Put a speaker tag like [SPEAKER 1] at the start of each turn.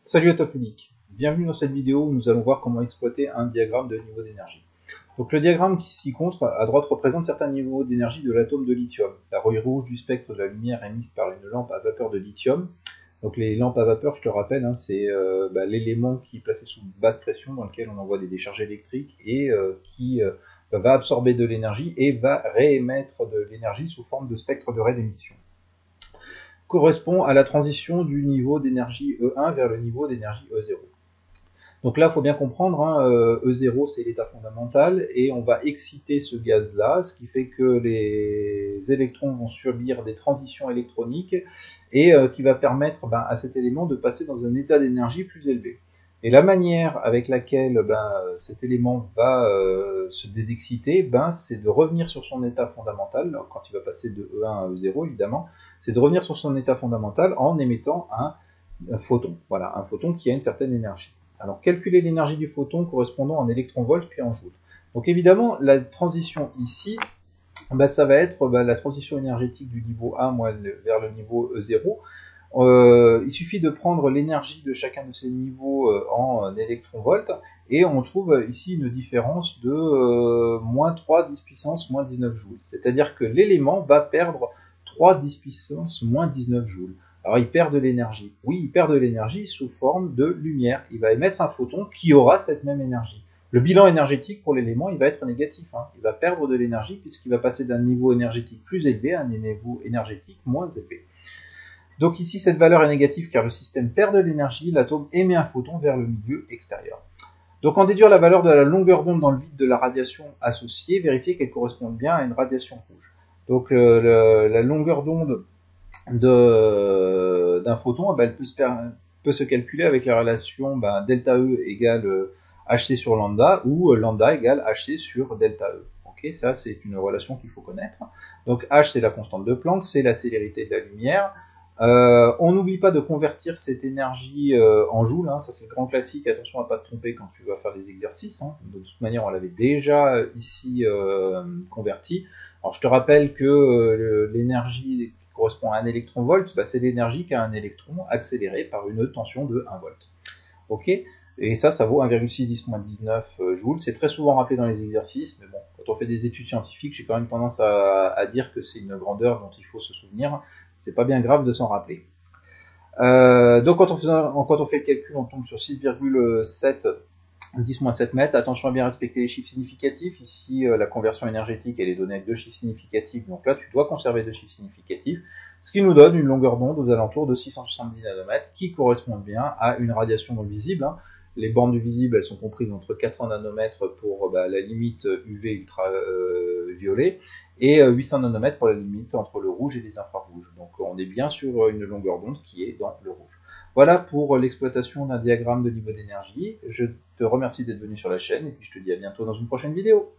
[SPEAKER 1] Salut à toi public, bienvenue dans cette vidéo où nous allons voir comment exploiter un diagramme de niveau d'énergie. Donc le diagramme qui s'y contre à droite représente certains niveaux d'énergie de l'atome de lithium. La rayure rouge du spectre de la lumière émise par une lampe à vapeur de lithium. Donc les lampes à vapeur, je te rappelle, c'est l'élément qui est placé sous basse pression dans lequel on envoie des décharges électriques et qui va absorber de l'énergie et va réémettre de l'énergie sous forme de spectre de ray d'émission. Correspond à la transition du niveau d'énergie E1 vers le niveau d'énergie E0. Donc là, il faut bien comprendre, E0 c'est l'état fondamental et on va exciter ce gaz-là, ce qui fait que les électrons vont subir des transitions électroniques et qui va permettre à cet élément de passer dans un état d'énergie plus élevé. Et la manière avec laquelle cet élément va se désexciter, c'est de revenir sur son état fondamental, quand il va passer de E1 à E0 évidemment, c'est de revenir sur son état fondamental en émettant un photon. Voilà, un photon qui a une certaine énergie. Alors, calculer l'énergie du photon correspondant en électronvolts puis en joules. Donc évidemment, la transition ici, ça va être la transition énergétique du niveau 1 vers le niveau E0. Il suffit de prendre l'énergie de chacun de ces niveaux en électronvolts et on trouve ici une différence de moins 3 10 puissance moins 19 joules. C'est-à-dire que l'élément va perdre 3 10 puissance moins 19 joules. Alors il perd de l'énergie. Oui, il perd de l'énergie sous forme de lumière. Il va émettre un photon qui aura cette même énergie. Le bilan énergétique pour l'élément, il va être négatif. Il va perdre de l'énergie puisqu'il va passer d'un niveau énergétique plus élevé à un niveau énergétique moins élevé. Donc ici, cette valeur est négative car le système perd de l'énergie, l'atome émet un photon vers le milieu extérieur. Donc en déduire la valeur de la longueur d'onde dans le vide de la radiation associée, vérifier qu'elle corresponde bien à une radiation rouge. Donc la longueur d'onde d'un photon, elle peut se calculer avec la relation delta E égale hc sur lambda ou lambda égale hc sur delta E. Ok, ça c'est une relation qu'il faut connaître. Donc h c'est la constante de Planck, c'est la célérité de la lumière. On n'oublie pas de convertir cette énergie en joules, ça c'est le grand classique, attention à ne pas te tromper quand tu vas faire des exercices, de toute manière on l'avait déjà ici converti. Alors je te rappelle que l'énergie qui correspond à un électronvolt, c'est l'énergie qu'a un électron accéléré par une tension de 1 volt. Ok, et ça vaut 1,6 10-19 joules. C'est très souvent rappelé dans les exercices, mais bon, quand on fait des études scientifiques, j'ai quand même tendance à dire que c'est une grandeur dont il faut se souvenir. C'est pas bien grave de s'en rappeler. Donc quand on fait le calcul, on tombe sur 6,7 10-7 mètres. Attention à bien respecter les chiffres significatifs. Ici, la conversion énergétique, elle est donnée avec 2 chiffres significatifs. Donc là, tu dois conserver 2 chiffres significatifs. Ce qui nous donne une longueur d'onde aux alentours de 670 nanomètres, qui correspond bien à une radiation visible. Les bandes du visible, elles sont comprises entre 400 nanomètres pour la limite UV ultraviolet et 800 nanomètres pour la limite entre le rouge et les infrarouges. Donc on est bien sur une longueur d'onde qui est dans le rouge. Voilà pour l'exploitation d'un diagramme de niveau d'énergie. Je te remercie d'être venu sur la chaîne et puis je te dis à bientôt dans une prochaine vidéo.